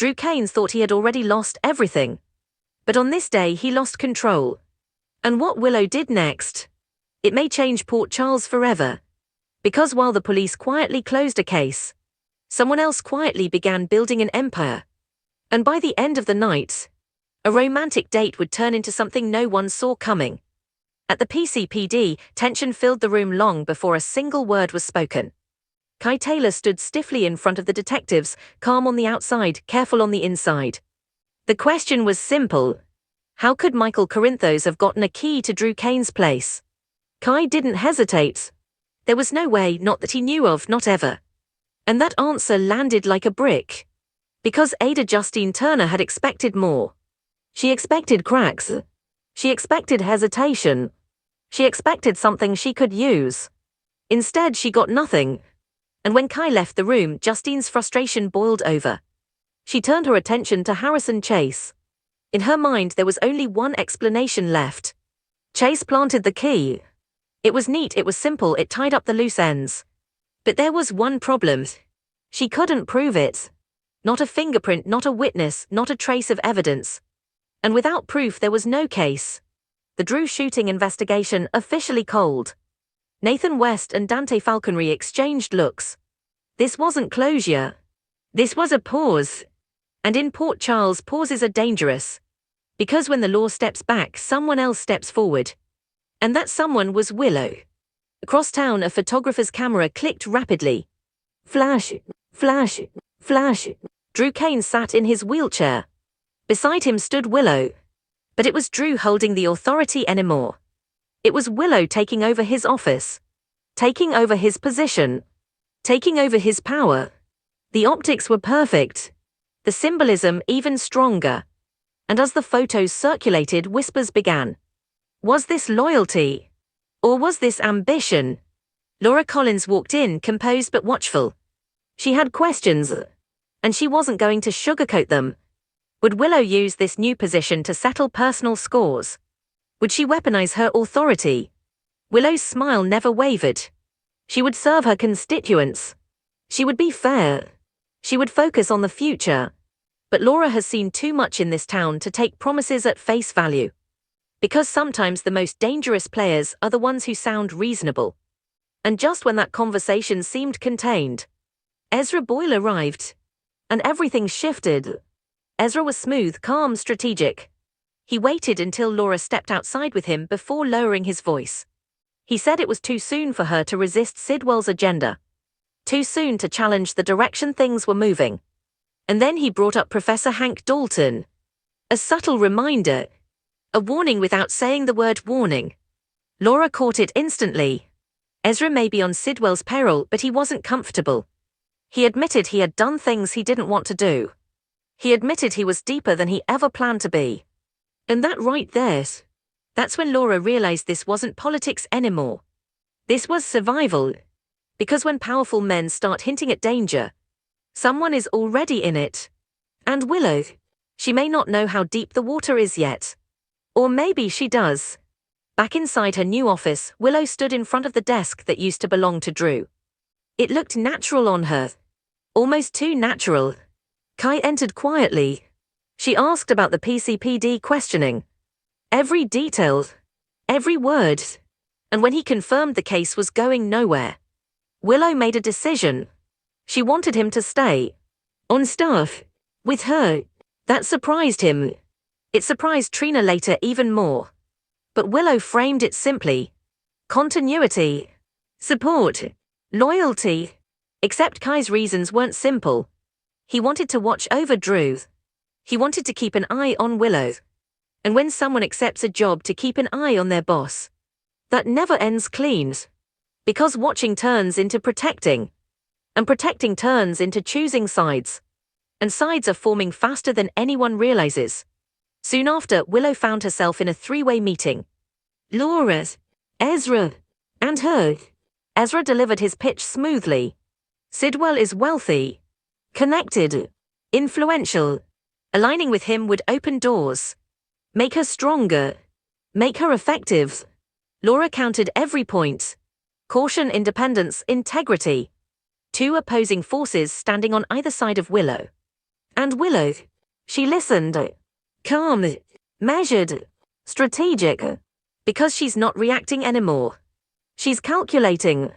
Drew Kane thought he had already lost everything. But on this day he lost control. And what Willow did next? It may change Port Charles forever. Because while the police quietly closed a case, someone else quietly began building an empire. And by the end of the night, a romantic date would turn into something no one saw coming. At the PCPD, tension filled the room long before a single word was spoken. Kai Taylor stood stiffly in front of the detectives, calm on the outside, careful on the inside. The question was simple. How could Michael Corinthos have gotten a key to Drew Kane's place? Kai didn't hesitate. There was no way, not that he knew of, not ever. And that answer landed like a brick. Because Ada Justine Turner had expected more. She expected cracks. She expected hesitation. She expected something she could use. Instead, she got nothing. And when Kai left the room, Justine's frustration boiled over. She turned her attention to Harrison Chase. In her mind, there was only one explanation left. Chase planted the key. It was neat, it was simple, it tied up the loose ends. But there was one problem. She couldn't prove it. Not a fingerprint, not a witness, not a trace of evidence. And without proof, there was no case. The Drew shooting investigation officially cold. Nathan West and Dante Falconry exchanged looks. This wasn't closure. This was a pause. And in Port Charles, pauses are dangerous. Because when the law steps back, someone else steps forward. And that someone was Willow. Across town, a photographer's camera clicked rapidly. Flash, flash, flash. Drew Kane sat in his wheelchair. Beside him stood Willow. But it was Drew holding the authority anymore. It was Willow taking over his office. Taking over his position. Taking over his power. The optics were perfect. The symbolism even stronger. And as the photos circulated, whispers began. Was this loyalty? Or was this ambition? Laura Collins walked in, composed but watchful. She had questions. And she wasn't going to sugarcoat them. Would Willow use this new position to settle personal scores? Would she weaponize her authority? Willow's smile never wavered. She would serve her constituents. She would be fair. She would focus on the future. But Laura has seen too much in this town to take promises at face value. Because sometimes the most dangerous players are the ones who sound reasonable. And just when that conversation seemed contained, Ezra Boyle arrived. And everything shifted. Ezra was smooth, calm, strategic. He waited until Laura stepped outside with him before lowering his voice. He said it was too soon for her to resist Sidwell's agenda. Too soon to challenge the direction things were moving. And then he brought up Professor Hank Dalton. A subtle reminder. A warning without saying the word warning. Laura caught it instantly. Ezra may be on Sidwell's payroll, but he wasn't comfortable. He admitted he had done things he didn't want to do. He admitted he was deeper than he ever planned to be. And that right there, that's when Laura realized this wasn't politics anymore. This was survival. Because when powerful men start hinting at danger, someone is already in it. And Willow, she may not know how deep the water is yet. Or maybe she does. Back inside her new office, Willow stood in front of the desk that used to belong to Drew. It looked natural on her. Almost too natural. Kai entered quietly. She asked about the PCPD questioning. Every detail. Every word. And when he confirmed the case was going nowhere, Willow made a decision. She wanted him to stay. On staff. With her. That surprised him. It surprised Trina later even more. But Willow framed it simply. Continuity. Support. Loyalty. Except Kai's reasons weren't simple. He wanted to watch over Drew. He wanted to keep an eye on Willow. And when someone accepts a job to keep an eye on their boss, that never ends clean. Because watching turns into protecting. And protecting turns into choosing sides. And sides are forming faster than anyone realizes. Soon after, Willow found herself in a three-way meeting. Laura, Ezra, and her. Ezra delivered his pitch smoothly. Sidwell is wealthy, connected, influential. Aligning with him would open doors. Make her stronger. Make her effective. Laura counted every point. Caution, independence, integrity. Two opposing forces standing on either side of Willow. And Willow? She listened. Calm, measured, strategic. Because she's not reacting anymore. She's calculating.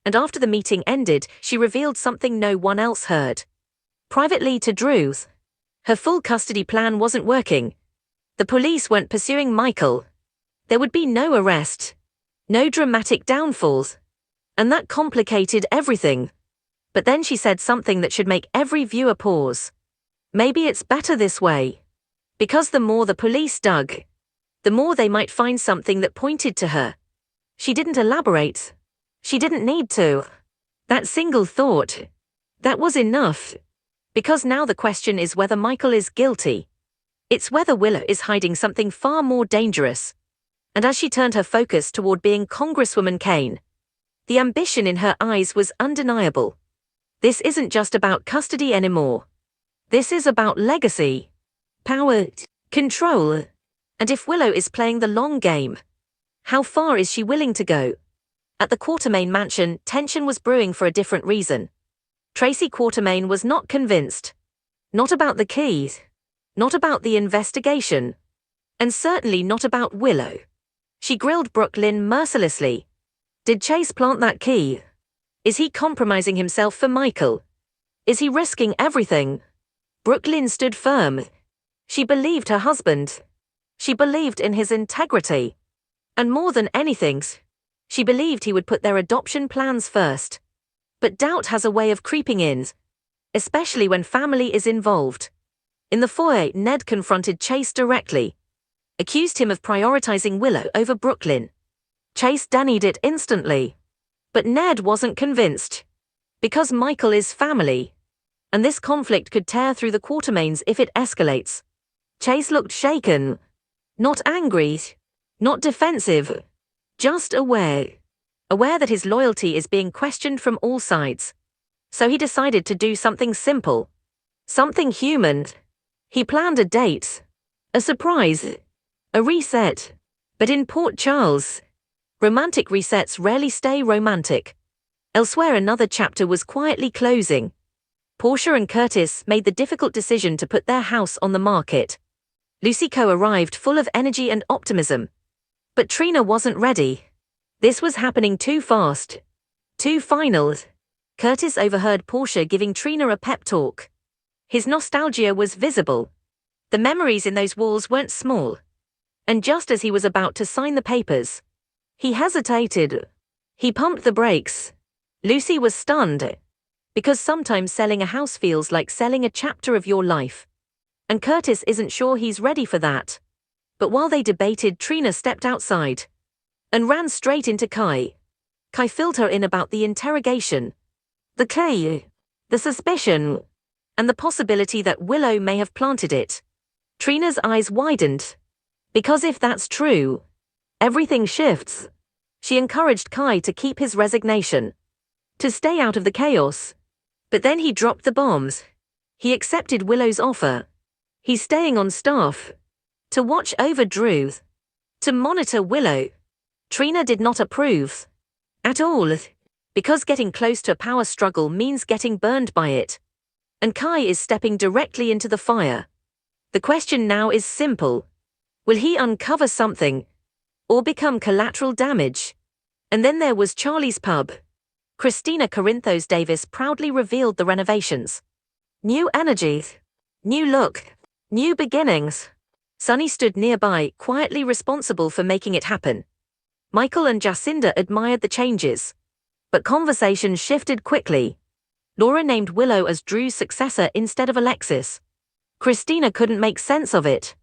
And after the meeting ended, she revealed something no one else heard. Privately to Drews. Her full custody plan wasn't working. The police weren't pursuing Michael. There would be no arrest. No dramatic downfalls. And that complicated everything. But then she said something that should make every viewer pause. Maybe it's better this way. Because the more the police dug, the more they might find something that pointed to her. She didn't elaborate. She didn't need to. That single thought. That was enough. Because now the question is whether Michael is guilty. It's whether Willow is hiding something far more dangerous. And as she turned her focus toward being Congresswoman Kane, the ambition in her eyes was undeniable. This isn't just about custody anymore. This is about legacy, power, control. And if Willow is playing the long game, how far is she willing to go? At the Quartermaine mansion, tension was brewing for a different reason. Tracy Quartermaine was not convinced. Not about the keys. Not about the investigation. And certainly not about Willow. She grilled Brooklyn mercilessly. Did Chase plant that key? Is he compromising himself for Michael? Is he risking everything? Brooklyn stood firm. She believed her husband. She believed in his integrity. And more than anything, she believed he would put their adoption plans first. But doubt has a way of creeping in, especially when family is involved. In the foyer, Ned confronted Chase directly, accused him of prioritizing Willow over Brooklyn. Chase denied it instantly. But Ned wasn't convinced. Because Michael is family. And this conflict could tear through the Quartermaines if it escalates. Chase looked shaken. Not angry. Not defensive. Just aware. Aware that his loyalty is being questioned from all sides. So he decided to do something simple. Something human. He planned a date. A surprise. A reset. But in Port Charles, romantic resets rarely stay romantic. Elsewhere, another chapter was quietly closing. Portia and Curtis made the difficult decision to put their house on the market. Lucico arrived full of energy and optimism. But Trina wasn't ready. This was happening too fast. Too final. Curtis overheard Portia giving Trina a pep talk. His nostalgia was visible. The memories in those walls weren't small. And just as he was about to sign the papers, he hesitated. He pumped the brakes. Lucy was stunned. Because sometimes selling a house feels like selling a chapter of your life. And Curtis isn't sure he's ready for that. But while they debated, Trina stepped outside and ran straight into Kai. Kai filled her in about the interrogation. The key, the suspicion, and the possibility that Willow may have planted it. Trina's eyes widened. Because if that's true, everything shifts. She encouraged Kai to keep his resignation, to stay out of the chaos. But then he dropped the bombs. He accepted Willow's offer. He's staying on staff. To watch over Drew. To monitor Willow. Trina did not approve. At all. Because getting close to a power struggle means getting burned by it. And Kai is stepping directly into the fire. The question now is simple. Will he uncover something? Or become collateral damage? And then there was Charlie's pub. Christina Corinthos Davis proudly revealed the renovations. New energy. New look. New beginnings. Sonny stood nearby, quietly responsible for making it happen. Michael and Jacinda admired the changes. But conversation shifted quickly. Laura named Willow as Drew's successor instead of Alexis. Christina couldn't make sense of it.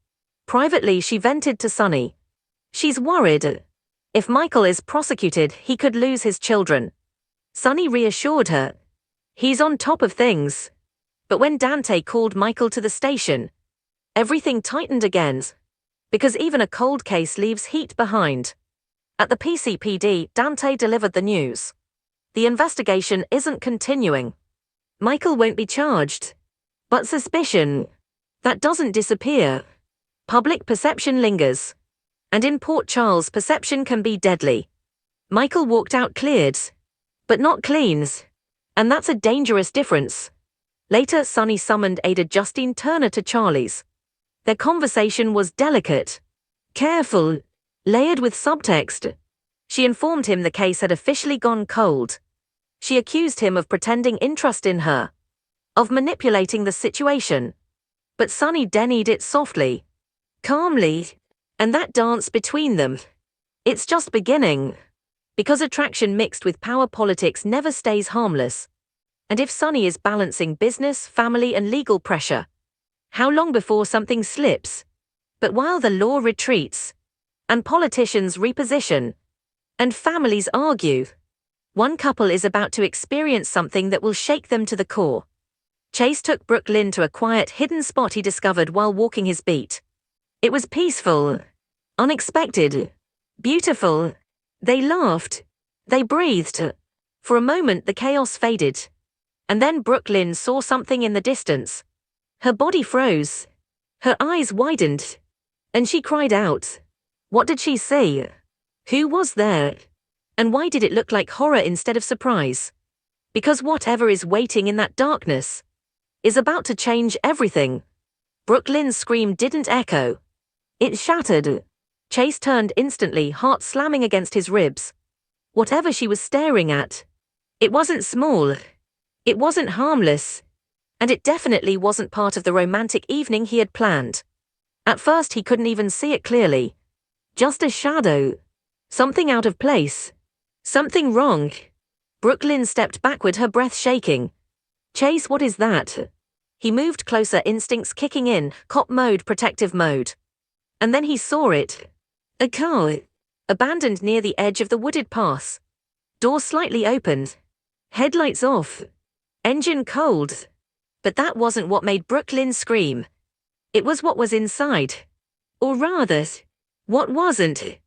Privately, she vented to Sonny. She's worried. If Michael is prosecuted, he could lose his children. Sonny reassured her. He's on top of things. But when Dante called Michael to the station, everything tightened again. Because even a cold case leaves heat behind. At the PCPD, Dante delivered the news. The investigation isn't continuing. Michael won't be charged. But suspicion, that doesn't disappear. Public perception lingers. And in Port Charles, perception can be deadly. Michael walked out cleared. But not cleans. And that's a dangerous difference. Later, Sonny summoned Ada Justine Turner to Charlie's. Their conversation was delicate, careful, layered with subtext. She informed him the case had officially gone cold. She accused him of pretending interest in her, of manipulating the situation. But Sonny denied it softly, calmly, and that dance between them, it's just beginning. Because attraction mixed with power politics never stays harmless. And if Sonny is balancing business, family and legal pressure, how long before something slips? But while the law retreats, and politicians reposition, and families argue, one couple is about to experience something that will shake them to the core. Chase took Brooklyn to a quiet, hidden spot he discovered while walking his beat. It was peaceful, unexpected, beautiful. They laughed. They breathed. For a moment the chaos faded. And then Brooklyn saw something in the distance. Her body froze. Her eyes widened. And she cried out. What did she see? Who was there? And why did it look like horror instead of surprise? Because whatever is waiting in that darkness is about to change everything. Brooklyn's scream didn't echo. It shattered. Chase turned instantly, heart slamming against his ribs. Whatever she was staring at, it wasn't small. It wasn't harmless. And it definitely wasn't part of the romantic evening he had planned. At first he couldn't even see it clearly. Just a shadow. Something out of place. Something wrong. Brooklyn stepped backward, her breath shaking. Chase, what is that? He moved closer, instincts kicking in, cop mode, protective mode. And then he saw it. A car, abandoned near the edge of the wooded pass. Door slightly opened. Headlights off. Engine cold. But that wasn't what made Brooklyn scream. It was what was inside. Or rather, what wasn't.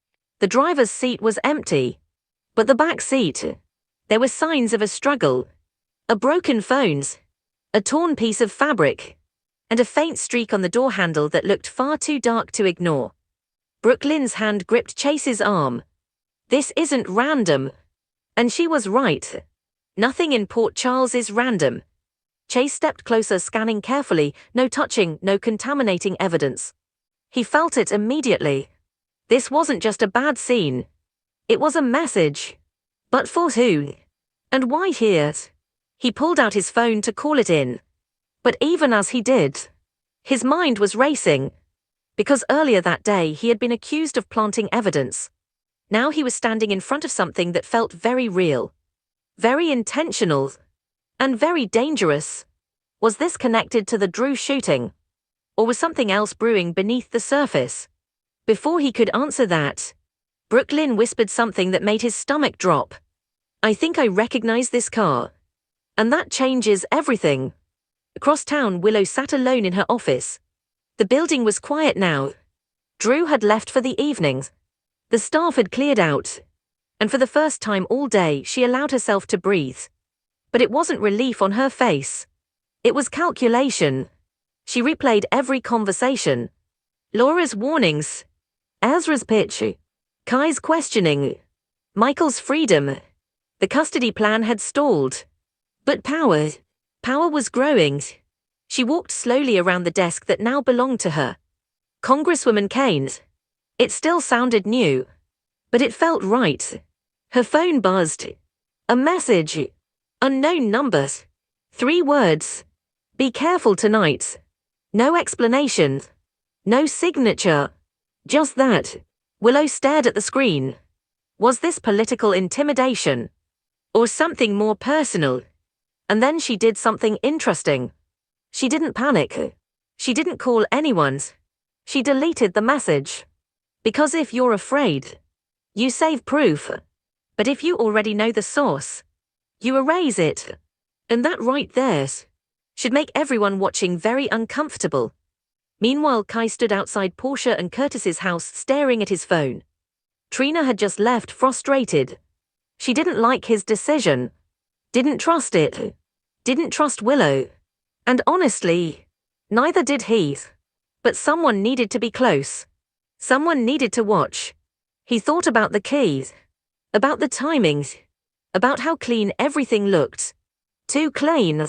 The driver's seat was empty. But the back seat, there were signs of a struggle. A broken phones. A torn piece of fabric. And a faint streak on the door handle that looked far too dark to ignore. Brooklyn's hand gripped Chase's arm. This isn't random. And she was right. Nothing in Port Charles is random. Chase stepped closer, scanning carefully, no touching, no contaminating evidence. He felt it immediately. This wasn't just a bad scene. It was a message. But for who? And why here? He pulled out his phone to call it in. But even as he did, his mind was racing. Because earlier that day he had been accused of planting evidence. Now he was standing in front of something that felt very real. Very intentional. And very dangerous. Was this connected to the Drew shooting? Or was something else brewing beneath the surface? Before he could answer that, Brooklyn whispered something that made his stomach drop. I think I recognize this car. And that changes everything. Across town, Willow sat alone in her office. The building was quiet now. Drew had left for the evening. The staff had cleared out. And for the first time all day, she allowed herself to breathe. But it wasn't relief on her face. It was calculation. She replayed every conversation. Laura's warnings. Ezra's pitch. Kai's questioning. Michael's freedom. The custody plan had stalled. But power was growing. She walked slowly around the desk that now belonged to her. Congresswoman Keynes. It still sounded new. But it felt right. Her phone buzzed. A message. Unknown numbers. 3 words. Be careful tonight. No explanation. No signature. Just that. Willow stared at the screen. Was this political intimidation? Or something more personal? And then she did something interesting. She didn't panic. She didn't call anyone. She deleted the message. Because if you're afraid, you save proof. But if you already know the source, you erase it. And that right there should make everyone watching very uncomfortable. Meanwhile, Kai stood outside Portia and Curtis's house staring at his phone. Trina had just left, frustrated. She didn't like his decision. Didn't trust it. Didn't trust Willow. And honestly, neither did he. But someone needed to be close. Someone needed to watch. He thought about the keys. About the timings. About how clean everything looked. Too clean.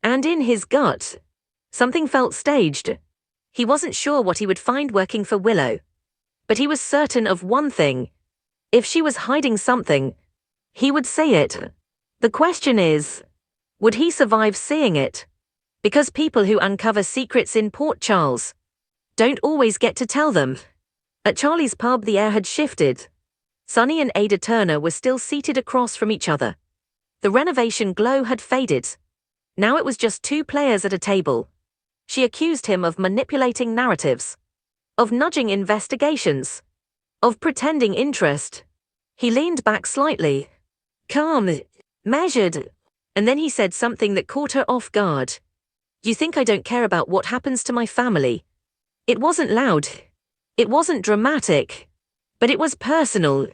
And in his gut, something felt staged. He wasn't sure what he would find working for Willow. But he was certain of one thing. If she was hiding something, he would say it. The question is, would he survive seeing it? Because people who uncover secrets in Port Charles don't always get to tell them. At Charlie's pub, the air had shifted. Sonny and Ada Turner were still seated across from each other. The renovation glow had faded. Now it was just two players at a table. She accused him of manipulating narratives, of nudging investigations, of pretending interest. He leaned back slightly, calm, measured, and then he said something that caught her off guard. "You think I don't care about what happens to my family?" It wasn't loud. It wasn't dramatic. But it was personal.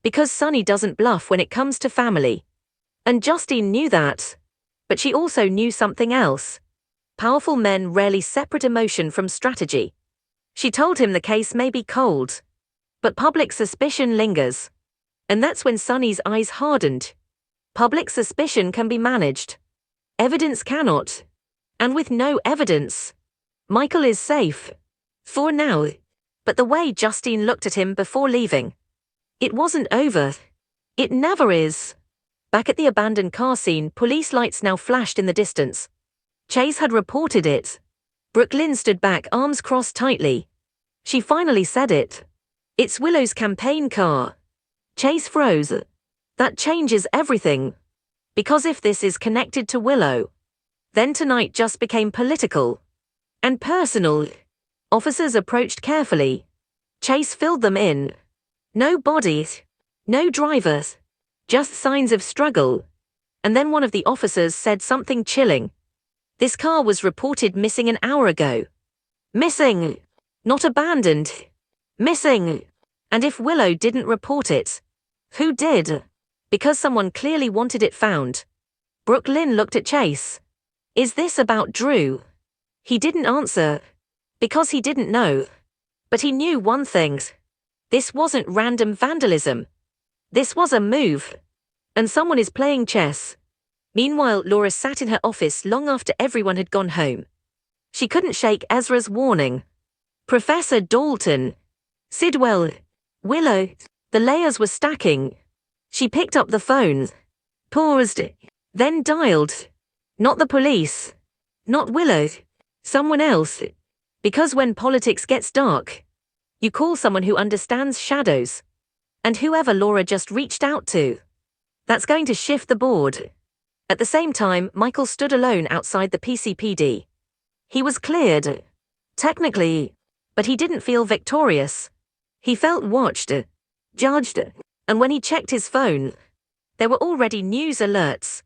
Because Sonny doesn't bluff when it comes to family. And Justine knew that. But she also knew something else. Powerful men rarely separate emotion from strategy. She told him the case may be cold. But public suspicion lingers. And that's when Sonny's eyes hardened. Public suspicion can be managed. Evidence cannot. And with no evidence, Michael is safe. For now. But the way Justine looked at him before leaving. It wasn't over. It never is. Back at the abandoned car scene, police lights now flashed in the distance. Chase had reported it. Brooklyn stood back, arms crossed tightly. She finally said it. "It's Willow's campaign car." Chase froze. That changes everything. Because if this is connected to Willow, then tonight just became political. And personal. Officers approached carefully. Chase filled them in. No bodies. No drivers. Just signs of struggle. And then one of the officers said something chilling. "This car was reported missing an hour ago." Missing. Not abandoned. Missing. And if Willow didn't report it, who did? Because someone clearly wanted it found. Brooklyn looked at Chase. "Is this about Drew?" He didn't answer. Because he didn't know. But he knew one thing. This wasn't random vandalism. This was a move. And someone is playing chess. Meanwhile, Laura sat in her office long after everyone had gone home. She couldn't shake Ezra's warning. Professor Dalton. Sidwell. Willow. The layers were stacking. She picked up the phone. Paused. Then dialed. Not the police. Not Willow. Someone else. Because when politics gets dark, you call someone who understands shadows. And whoever Laura just reached out to. That's going to shift the board. At the same time, Michael stood alone outside the PCPD. He was cleared. Technically. But he didn't feel victorious. He felt watched. Judged. And when he checked his phone, there were already news alerts.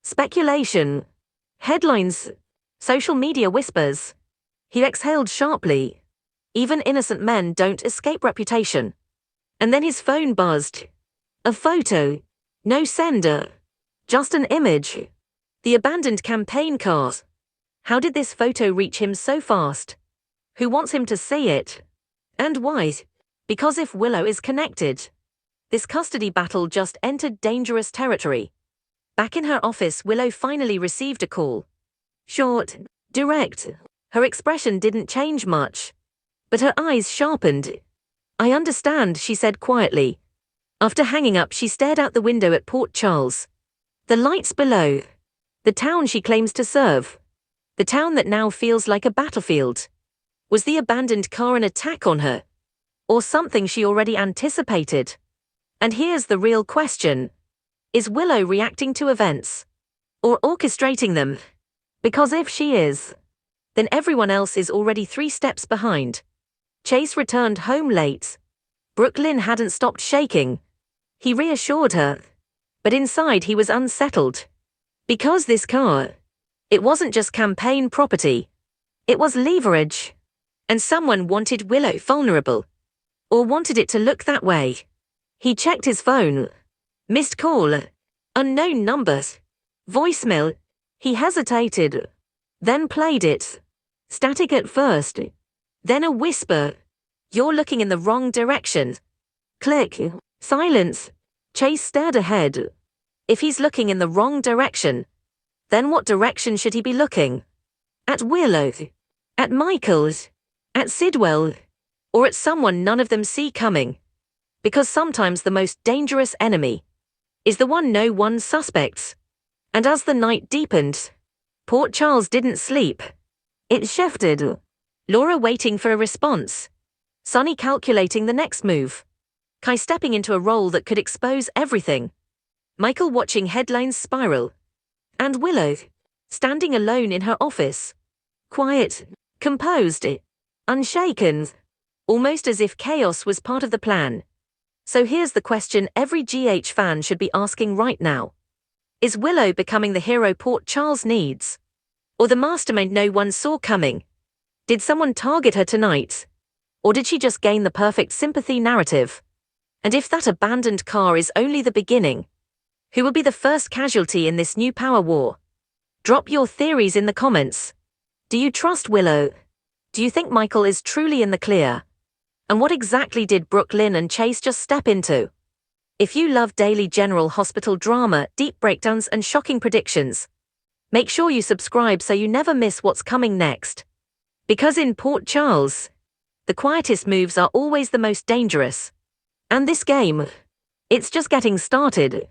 Speculation. Headlines. Social media whispers. He exhaled sharply. Even innocent men don't escape reputation. And then his phone buzzed. A photo. No sender. Just an image. The abandoned campaign car. How did this photo reach him so fast? Who wants him to see it? And why? Because if Willow is connected, this custody battle just entered dangerous territory. Back in her office, Willow finally received a call. Short, direct. Her expression didn't change much. But her eyes sharpened. "I understand," she said quietly. After hanging up, she stared out the window at Port Charles. The lights below. The town she claims to serve. The town that now feels like a battlefield. Was the abandoned car an attack on her? Or something she already anticipated? And here's the real question. Is Willow reacting to events? Or orchestrating them? Because if she is, then everyone else is already 3 steps behind. Chase returned home late. Brooklyn hadn't stopped shaking. He reassured her. But inside he was unsettled. Because this car, it wasn't just campaign property. It was leverage. And someone wanted Willow vulnerable. Or wanted it to look that way. He checked his phone. Missed call. Unknown numbers. Voicemail. He hesitated. Then played it. Static at first. Then a whisper. "You're looking in the wrong direction." Click. Silence. Chase stared ahead. If he's looking in the wrong direction, Then what direction should he be looking? At Willow? At Michael? At Sidwell? Or at someone none of them see coming? Because sometimes the most dangerous enemy is the one no one suspects. And as the night deepened, Port Charles didn't sleep. It shifted. Laura waiting for a response. Sonny calculating the next move. Kai stepping into a role that could expose everything. Michael watching headlines spiral. And Willow, standing alone in her office. Quiet, composed, unshaken. Almost as if chaos was part of the plan. So here's the question every GH fan should be asking right now. Is Willow becoming the hero Port Charles needs? Or the mastermind no one saw coming? Did someone target her tonight? Or did she just gain the perfect sympathy narrative? And if that abandoned car is only the beginning, who will be the first casualty in this new power war? Drop your theories in the comments. Do you trust Willow? Do you think Michael is truly in the clear? And what exactly did Brooklyn and Chase just step into? If you love daily General Hospital drama, deep breakdowns and shocking predictions, make sure you subscribe so you never miss what's coming next. Because in Port Charles, the quietest moves are always the most dangerous. And this game, it's just getting started.